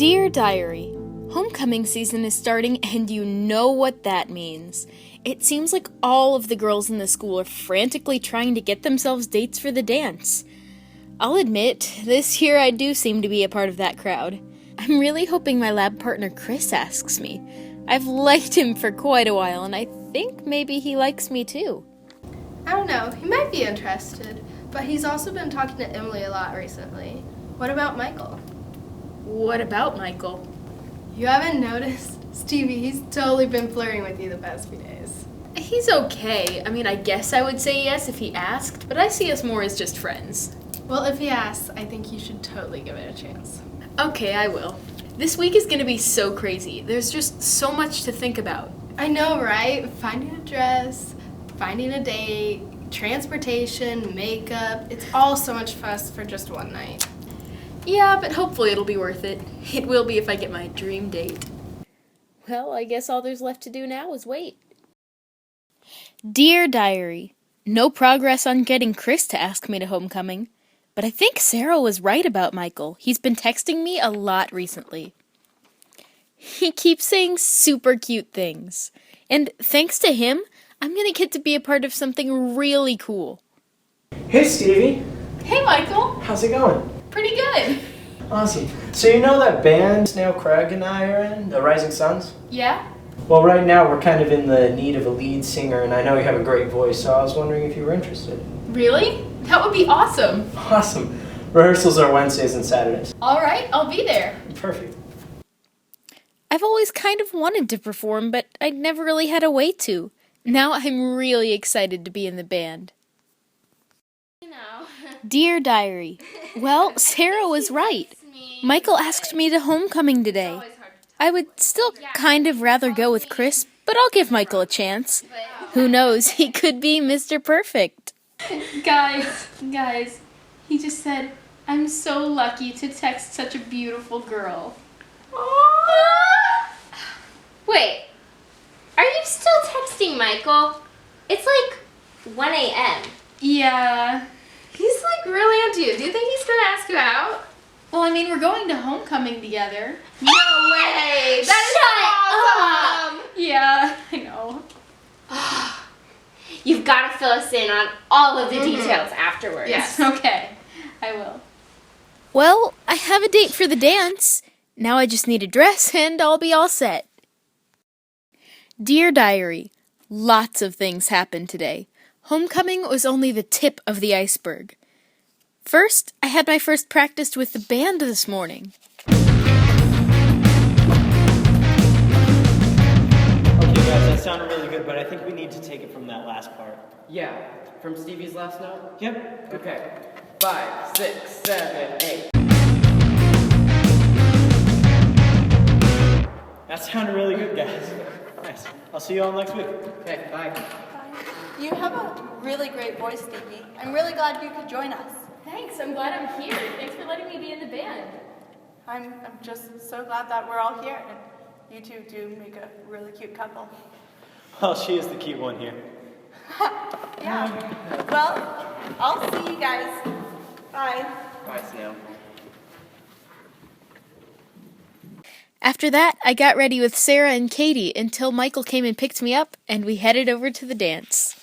Dear Diary, homecoming season is starting and you know what that means. It seems like all of the girls in the school are frantically trying to get themselves dates for the dance. I'll admit, this year I do seem to be a part of that crowd. I'm really hoping my lab partner Chris asks me. I've liked him for quite a while and I think maybe he likes me too. I don't know, he might be interested, but he's also been talking to Emily a lot recently. What about Michael? What about Michael? You haven't noticed? Stevie, he's totally been flirting with you the past few days. He's okay. I mean, I guess I would say yes if he asked, but I see us more as just friends. Well, if he asks, I think you should totally give it a chance. Okay, I will. This week is gonna be so crazy. There's just so much to think about. I know, right? Finding a dress, finding a date, transportation, makeup. It's all so much fuss for just one night. Yeah, but hopefully it'll be worth it. It will be if I get my dream date. Well, I guess all there's left to do now is wait. Dear Diary, no progress on getting Chris to ask me to homecoming. But I think Sarah was right about Michael. He's been texting me a lot recently. He keeps saying super cute things. And thanks to him, I'm gonna get to be a part of something really cool. Hey Stevie, Hey Michael! how's it going? Pretty good. Awesome. So you know that band Snail Craig and I are in, the Rising Suns? Yeah? Well, right now we're kind of in the need of a lead singer, and I know you have a great voice, so I was wondering if you were interested. Really? That would be awesome. Awesome. Rehearsals are Wednesdays and Saturdays. Alright, I'll be there. Perfect. I've always kind of wanted to perform, but I'd never really had a way to. Now I'm really excited to be in the band. Dear Diary, well, Sarah was right. Michael asked me to homecoming today. I would still kind of rather go with Chris, but I'll give Michael a chance. Who knows, he could be Mr. Perfect. Guys, he just said, I'm so lucky to text such a beautiful girl. Wait, are you still texting Michael? It's like 1 a.m. Yeah. He's like really into you. Do you think he's gonna ask you out? Well, I mean, we're going to homecoming together. No way! That is awesome! Yeah, I know. You've got to fill us in on all of the details afterwards. Yes. Okay, I will. Well, I have a date for the dance. Now I just need a dress and I'll be all set. Dear Diary, lots of things happened today. Homecoming was only the tip of the iceberg. First, I had my first practice with the band this morning. Okay guys, that sounded really good, but I think we need to take it from that last part. Yeah, from Stevie's last note? Yep. Okay. 5, 6, 7, 8. That sounded really good, guys. Nice. I'll see you all next week. Okay, bye. You have a really great voice, Stevie. I'm really glad you could join us. Thanks, I'm glad I'm here. Thanks for letting me be in the band. I'm just so glad that we're all here, and you two do make a really cute couple. Well, she is the cute one here. Yeah. Well, I'll see you guys. Bye. Bye, Snail. After that, I got ready with Sarah and Katie until Michael came and picked me up, and we headed over to the dance.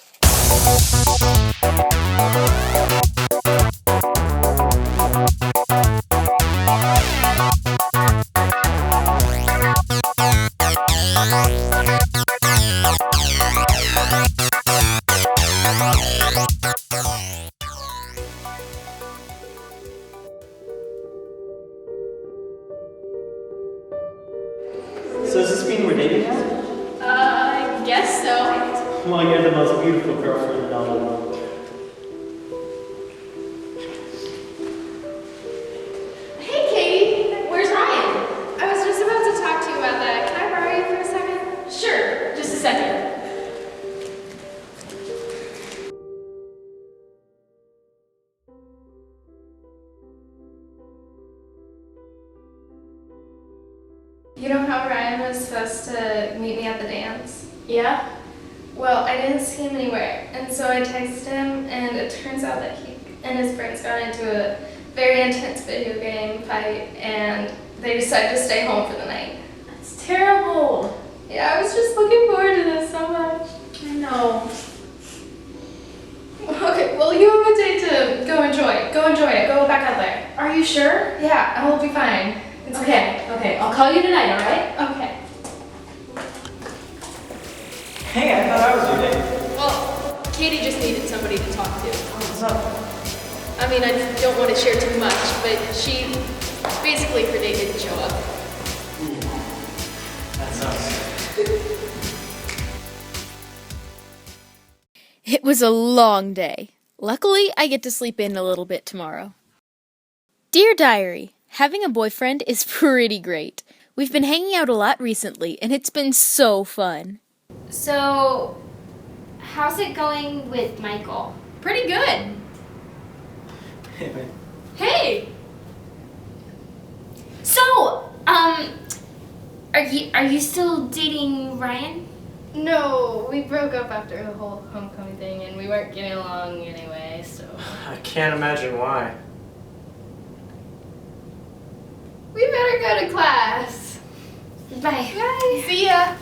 So does this mean we're dating now? I guess so. Well, you're the most beautiful girlfriend in all the world. Hey, Katie. Where's Ryan? I was just about to talk to you about that. Can I borrow you for a second? Sure, just a second. You know how Ryan was supposed to meet me at the dance? Yeah? Well, I didn't see him anywhere, and so I texted him, and it turns out that he and his friends got into a very intense video game fight, and they decided to stay home for the night. It's terrible. Yeah, I was just looking forward to this so much. I know. Okay, well, you have a day to go enjoy it. Go enjoy it. Go back out there. Are you sure? Yeah, I will be fine. It's Okay. I'll call you tonight, alright? Okay. Hey, I thought I was your date. Well, Katie just needed somebody to talk to. What's up? I mean, I don't want to share too much, but she basically her date didn't show up. That sucks. It was a long day. Luckily, I get to sleep in a little bit tomorrow. Dear Diary, having a boyfriend is pretty great. We've been hanging out a lot recently, and it's been so fun. So, how's it going with Michael? Pretty good. Hey, man. Hey! So, are you still dating Ryan? No, we broke up after the whole homecoming thing, and we weren't getting along anyway, so... I can't imagine why. We better go to class. Bye. Bye. See ya.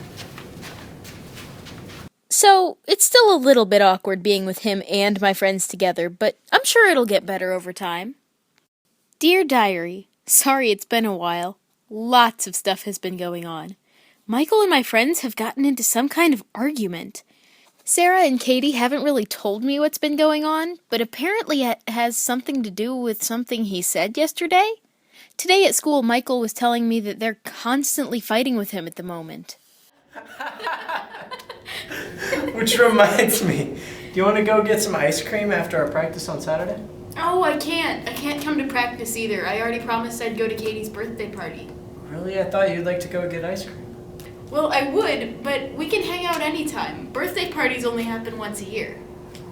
So, it's still a little bit awkward being with him and my friends together, but I'm sure it'll get better over time. Dear Diary, sorry it's been a while. Lots of stuff has been going on. Michael and my friends have gotten into some kind of argument. Sarah and Katie haven't really told me what's been going on, but apparently it has something to do with something he said yesterday. Today at school, Michael was telling me that they're constantly fighting with him at the moment. Which reminds me, do you want to go get some ice cream after our practice on Saturday? Oh, I can't. I can't come to practice either. I already promised I'd go to Katie's birthday party. Really? I thought you'd like to go get ice cream. Well, I would, but we can hang out anytime. Birthday parties only happen once a year.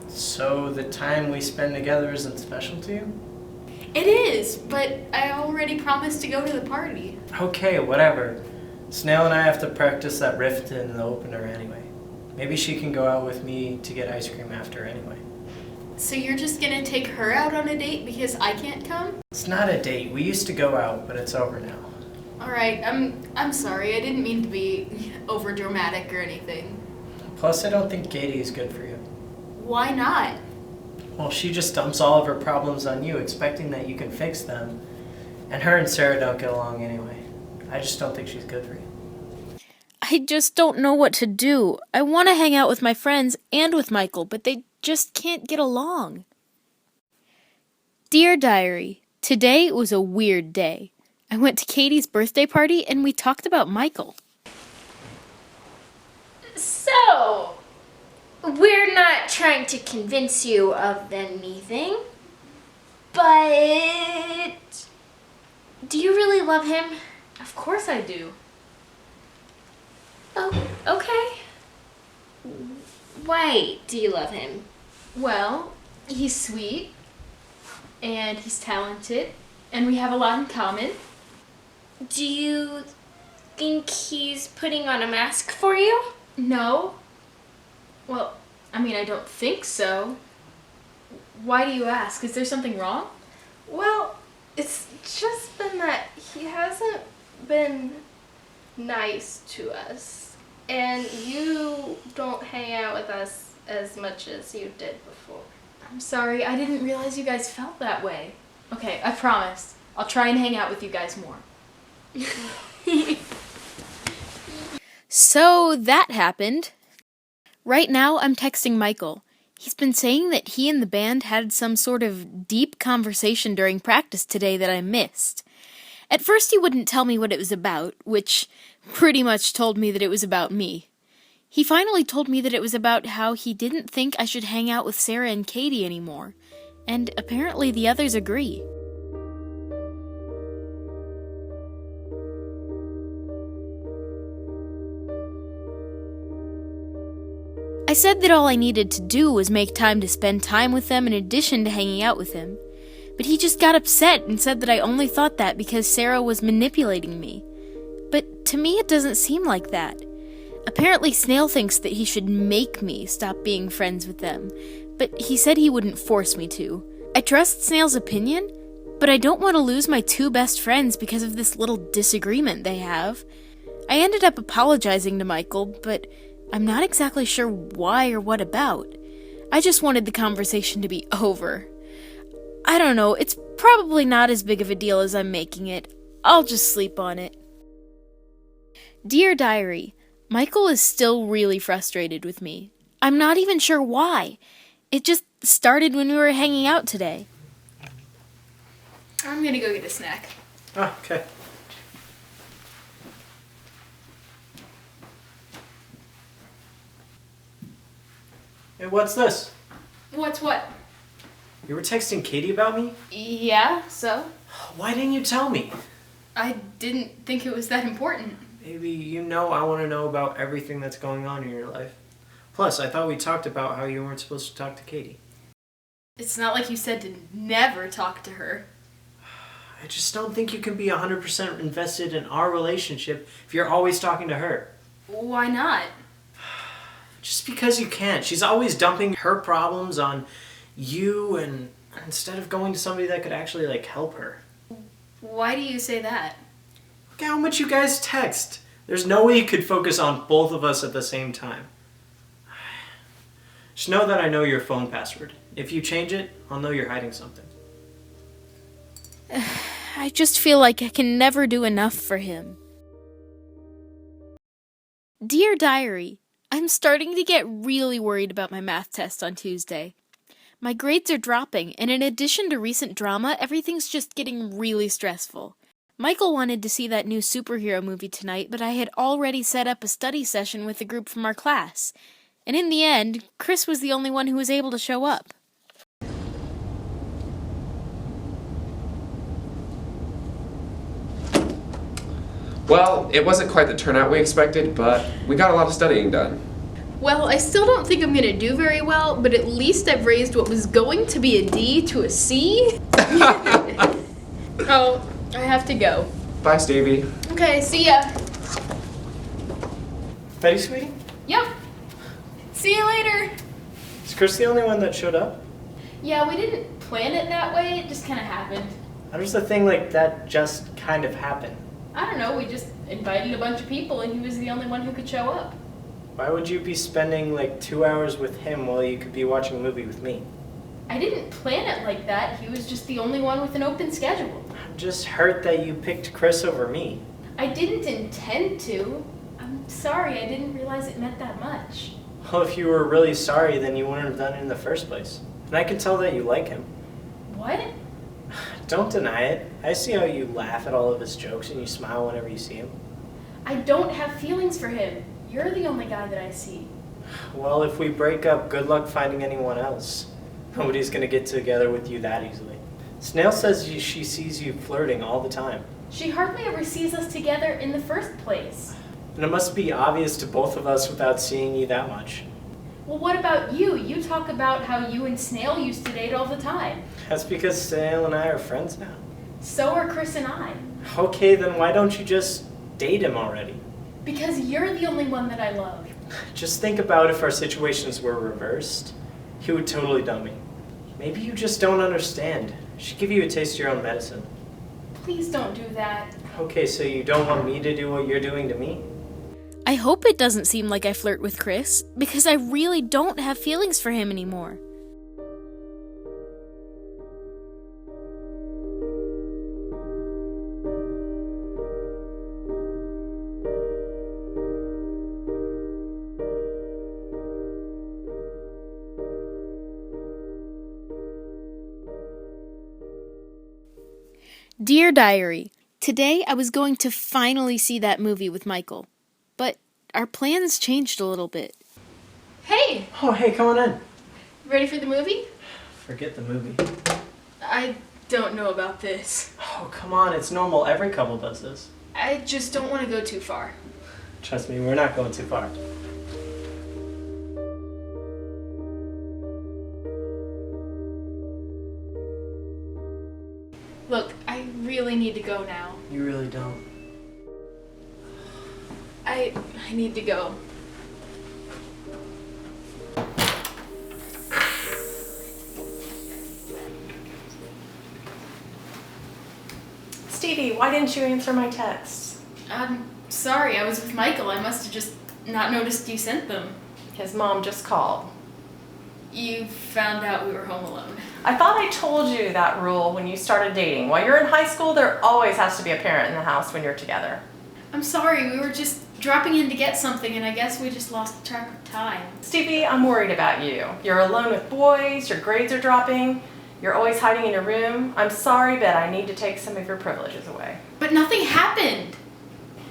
So the time we spend together isn't special to you? It is, but I already promised to go to the party. Okay, whatever. Snail and I have to practice that riff in the opener anyway. Maybe she can go out with me to get ice cream after anyway. So you're just gonna take her out on a date because I can't come? It's not a date. We used to go out, but it's over now. Alright, I'm sorry. I didn't mean to be over dramatic or anything. Plus, I don't think Katie is good for you. Why not? Well, she just dumps all of her problems on you, expecting that you can fix them. And her and Sarah don't get along anyway. I just don't think she's good for you. I just don't know what to do. I want to hang out with my friends and with Michael, but they just can't get along. Dear Diary, today was a weird day. I went to Katie's birthday party and we talked about Michael. So, we're not trying to convince you of anything, but do you really love him? Of course I do. Oh, okay. Why do you love him? Well, he's sweet, and he's talented, and we have a lot in common. Do you think he's putting on a mask for you? No. Well, I mean, I don't think so. Why do you ask? Is there something wrong? Well, it's just been that he hasn't been nice to us. And you don't hang out with us as much as you did before. I'm sorry, I didn't realize you guys felt that way. Okay, I promise. I'll try and hang out with you guys more. So that happened. Right now, I'm texting Michael. He's been saying that he and the band had some sort of deep conversation during practice today that I missed. At first, he wouldn't tell me what it was about, which pretty much told me that it was about me. He finally told me that it was about how he didn't think I should hang out with Sarah and Katie anymore, and apparently the others agree. I said that all I needed to do was make time to spend time with them in addition to hanging out with him. But he just got upset and said that I only thought that because Sarah was manipulating me. But to me it doesn't seem like that. Apparently Snail thinks that he should make me stop being friends with them, but he said he wouldn't force me to. I trust Snail's opinion, but I don't want to lose my two best friends because of this little disagreement they have. I ended up apologizing to Michael, but I'm not exactly sure why or what about. I just wanted the conversation to be over. I don't know, it's probably not as big of a deal as I'm making it. I'll just sleep on it. Dear Diary, Michael is still really frustrated with me. I'm not even sure why. It just started when we were hanging out today. I'm gonna go get a snack. Oh, okay. Hey, what's this? What's what? You were texting Katie about me? Yeah, so? Why didn't you tell me? I didn't think it was that important. Baby, you know I want to know about everything that's going on in your life. Plus, I thought we talked about how you weren't supposed to talk to Katie. It's not like you said to never talk to her. I just don't think you can be 100% invested in our relationship if you're always talking to her. Why not? Just because you can't. She's always dumping her problems on you, and instead of going to somebody that could actually, help her. Why do you say that? Look at how much you guys text. There's no way you could focus on both of us at the same time. Just know that I know your phone password. If you change it, I'll know you're hiding something. I just feel like I can never do enough for him. Dear Diary, I'm starting to get really worried about my math test on Tuesday. My grades are dropping, and in addition to recent drama, everything's just getting really stressful. Michael wanted to see that new superhero movie tonight, but I had already set up a study session with a group from our class. And in the end, Chris was the only one who was able to show up. Well, it wasn't quite the turnout we expected, but we got a lot of studying done. Well, I still don't think I'm gonna do very well, but at least I've raised what was going to be a D to a C. Oh, I have to go. Bye, Stevie. Okay, see ya. Betty, sweetie? Yep. See you later. Is Chris the only one that showed up? Yeah, we didn't plan it that way, it just kind of happened. How does the thing like that just kind of happen? I don't know, we just invited a bunch of people and he was the only one who could show up. Why would you be spending 2 hours with him while you could be watching a movie with me? I didn't plan it like that, he was just the only one with an open schedule. I'm just hurt that you picked Chris over me. I didn't intend to. I'm sorry, I didn't realize it meant that much. Well, if you were really sorry, then you wouldn't have done it in the first place. And I can tell that you like him. What? Don't deny it. I see how you laugh at all of his jokes and you smile whenever you see him. I don't have feelings for him. You're the only guy that I see. Well, if we break up, good luck finding anyone else. Nobody's gonna get together with you that easily. Snail says she sees you flirting all the time. She hardly ever sees us together in the first place. And it must be obvious to both of us without seeing you that much. Well, what about you? You talk about how you and Snail used to date all the time. That's because Snail and I are friends now. So are Chris and I. Okay, then why don't you just date him already? Because you're the only one that I love. Just think about if our situations were reversed. He would totally dump me. Maybe you just don't understand. I should give you a taste of your own medicine. Please don't do that. Okay, so you don't want me to do what you're doing to me? I hope it doesn't seem like I flirt with Chris, because I really don't have feelings for him anymore. Dear Diary, today I was going to finally see that movie with Michael, but our plans changed a little bit. Hey, Oh, hey, come on in. ready for the movie? Forget the movie. I don't know about this. Oh, come on, it's normal. Every couple does this. I just don't want to go too far. Trust me, we're not going too far. Look, I really need to go now. You really don't. I need to go. Stevie, why didn't you answer my text? I'm sorry, I was with Michael. I must have just not noticed you sent them. His mom just called. You found out we were home alone. I thought I told you that rule when you started dating. While you're in high school, there always has to be a parent in the house when you're together. I'm sorry, we were just dropping in to get something and I guess we just lost track of time. Stevie, I'm worried about you. You're alone with boys, your grades are dropping, you're always hiding in your room. I'm sorry, but I need to take some of your privileges away. But nothing happened.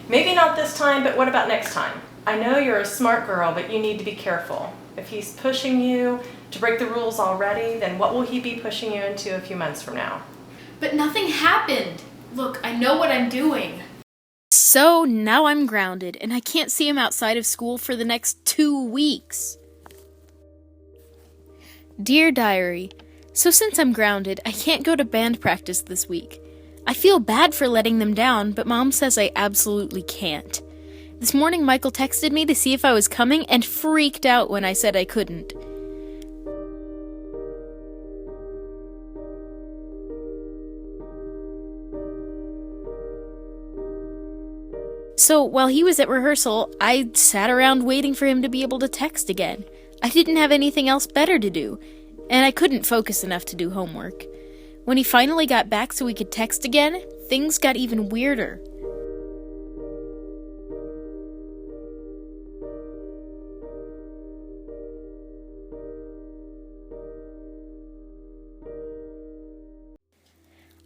Maybe not this time, but what about next time? I know you're a smart girl, but you need to be careful. If he's pushing you to break the rules already, then what will he be pushing you into a few months from now? But nothing happened. Look, I know what I'm doing. So now I'm grounded, and I can't see him outside of school for the next 2 weeks. Dear Diary, so since I'm grounded, I can't go to band practice this week. I feel bad for letting them down, but Mom says I absolutely can't. This morning Michael texted me to see if I was coming and freaked out when I said I couldn't. So while he was at rehearsal, I sat around waiting for him to be able to text again. I didn't have anything else better to do, and I couldn't focus enough to do homework. When he finally got back so we could text again, things got even weirder.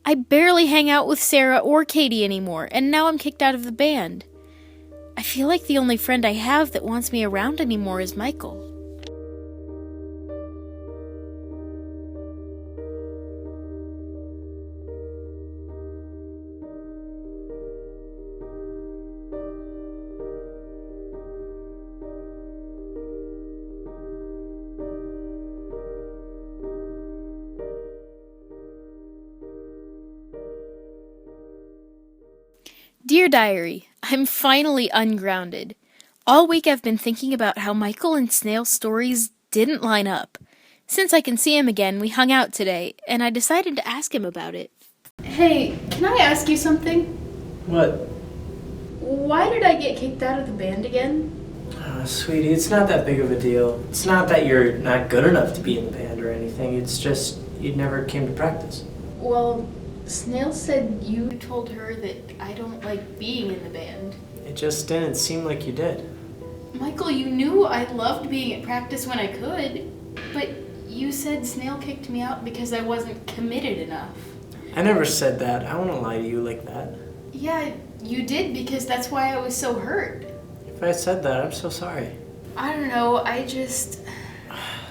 I barely hang out with Sarah or Katie anymore, and now I'm kicked out of the band. I feel like the only friend I have that wants me around anymore is Michael. Dear Diary, I'm finally ungrounded. All week I've been thinking about how Michael and Snail's stories didn't line up. Since I can see him again, we hung out today, and I decided to ask him about it. Hey, can I ask you something? What? Why did I get kicked out of the band again? Sweetie, it's not that big of a deal. It's not that you're not good enough to be in the band or anything. It's just you never came to practice. Well, Snail said you told her that I don't like being in the band. It just didn't seem like you did. Michael, you knew I loved being at practice when I could, but you said Snail kicked me out because I wasn't committed enough. I never said that. I won't lie to you like that. Yeah, you did because that's why I was so hurt. If I said that, I'm so sorry. I don't know, I just...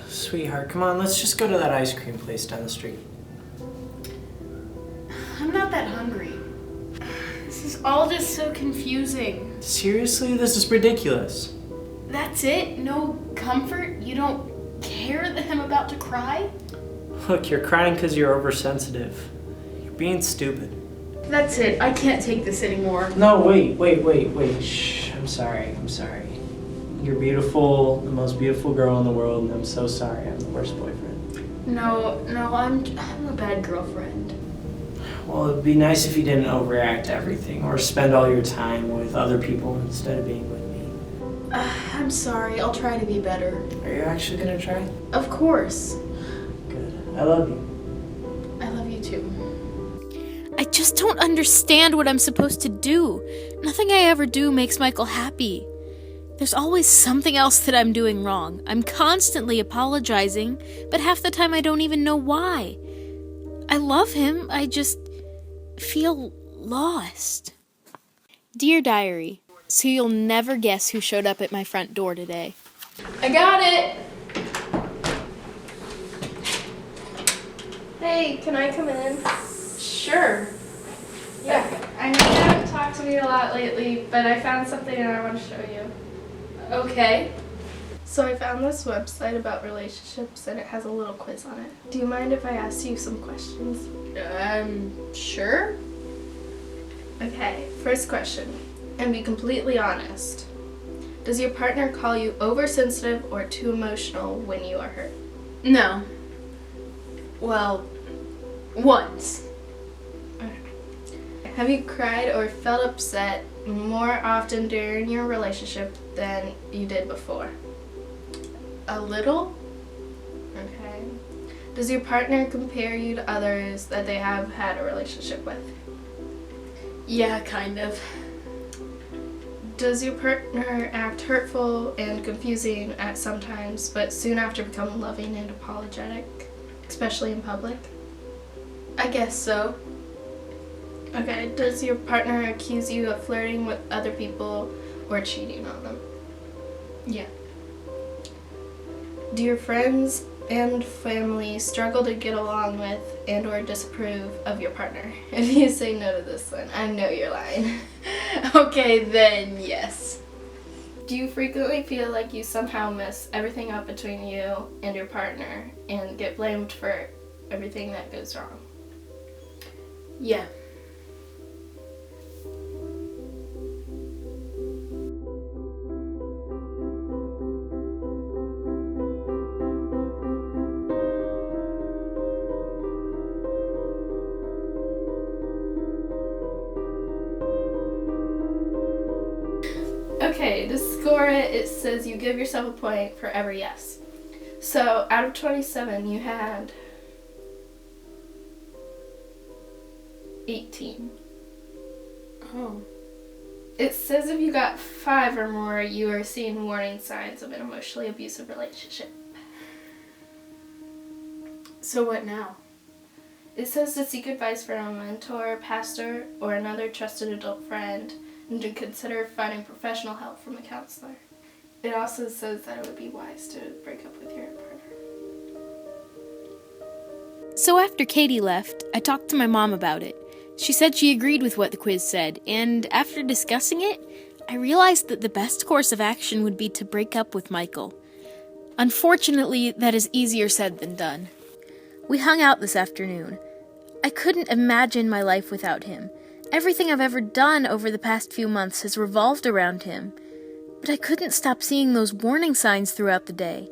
Sweetheart, come on, let's just go to that ice cream place down the street. I'm not that hungry. This is all just so confusing. Seriously? This is ridiculous. That's it? No comfort? You don't care that I'm about to cry? Look, you're crying because you're oversensitive. You're being stupid. That's it. I can't take this anymore. No, wait. Shh, I'm sorry. You're beautiful, the most beautiful girl in the world, and I'm so sorry. I'm the worst boyfriend. No, I'm a bad girlfriend. Well, it'd be nice if you didn't overreact to everything or spend all your time with other people instead of being with me. I'm sorry. I'll try to be better. Are you actually gonna try? Of course. Good. I love you. I love you too. I just don't understand what I'm supposed to do. Nothing I ever do makes Michael happy. There's always something else that I'm doing wrong. I'm constantly apologizing, but half the time I don't even know why. I love him, I just feel lost. Dear Diary, so you'll never guess who showed up at my front door today. I got it! Hey, can I come in? Sure. Yeah, I know you haven't talked to me a lot lately, but I found something and I want to show you. Okay. So I found this website about relationships and it has a little quiz on it. Do you mind if I ask you some questions? Sure. Okay, first question, and be completely honest. Does your partner call you oversensitive or too emotional when you are hurt? No. Well, once. Have you cried or felt upset more often during your relationship than you did before? A little? Okay. Does your partner compare you to others that they have had a relationship with? Yeah, kind of. Does your partner act hurtful and confusing at some times, but soon after become loving and apologetic, especially in public? I guess so. Okay. Does your partner accuse you of flirting with other people or cheating on them? Yeah. Do your friends and family struggle to get along with and or disapprove of your partner? If you say no to this one, I know you're lying. Okay, then yes. Do you frequently feel like you somehow mess everything up between you and your partner and get blamed for everything that goes wrong? Yeah. Okay, to score it, it says you give yourself a point for every yes. So out of 27, you had 18. Oh. It says if you got 5 or more, you are seeing warning signs of an emotionally abusive relationship. So what now? It says to seek advice from a mentor, pastor, or another trusted adult friend, and to consider finding professional help from a counselor. It also says that it would be wise to break up with your partner. So after Katie left, I talked to my mom about it. She said she agreed with what the quiz said, and after discussing it, I realized that the best course of action would be to break up with Michael. Unfortunately, that is easier said than done. We hung out this afternoon. I couldn't imagine my life without him. Everything I've ever done over the past few months has revolved around him. But I couldn't stop seeing those warning signs throughout the day.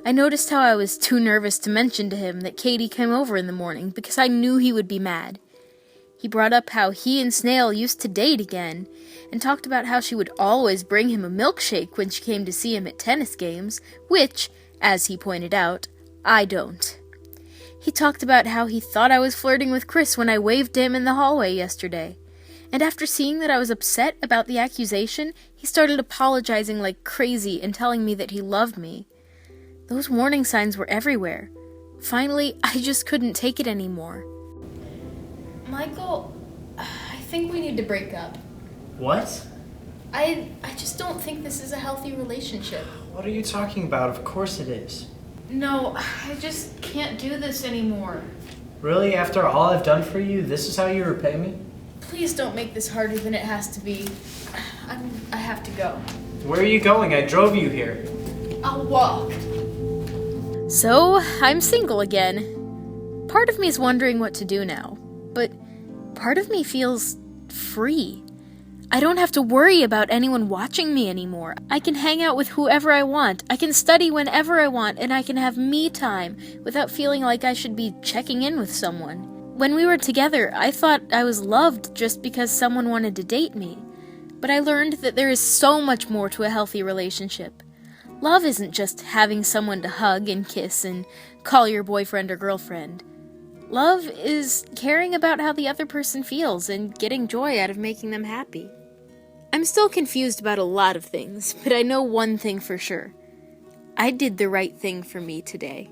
I noticed how I was too nervous to mention to him that Katie came over in the morning because I knew he would be mad. He brought up how he and Snail used to date again, and talked about how she would always bring him a milkshake when she came to see him at tennis games, which, as he pointed out, I don't. He talked about how he thought I was flirting with Chris when I waved to him in the hallway yesterday. And after seeing that I was upset about the accusation, he started apologizing like crazy and telling me that he loved me. Those warning signs were everywhere. Finally, I just couldn't take it anymore. Michael, I think we need to break up. What? I just don't think this is a healthy relationship. What are you talking about? Of course it is. No, I just can't do this anymore. Really? After all I've done for you, this is how you repay me? Please don't make this harder than it has to be. I have to go. Where are you going? I drove you here. I'll walk. So, I'm single again. Part of me is wondering what to do now, but part of me feels free. I don't have to worry about anyone watching me anymore. I can hang out with whoever I want. I can study whenever I want, and I can have me time without feeling like I should be checking in with someone. When we were together, I thought I was loved just because someone wanted to date me. But I learned that there is so much more to a healthy relationship. Love isn't just having someone to hug and kiss and call your boyfriend or girlfriend. Love is caring about how the other person feels and getting joy out of making them happy. I'm still confused about a lot of things, but I know one thing for sure. I did the right thing for me today.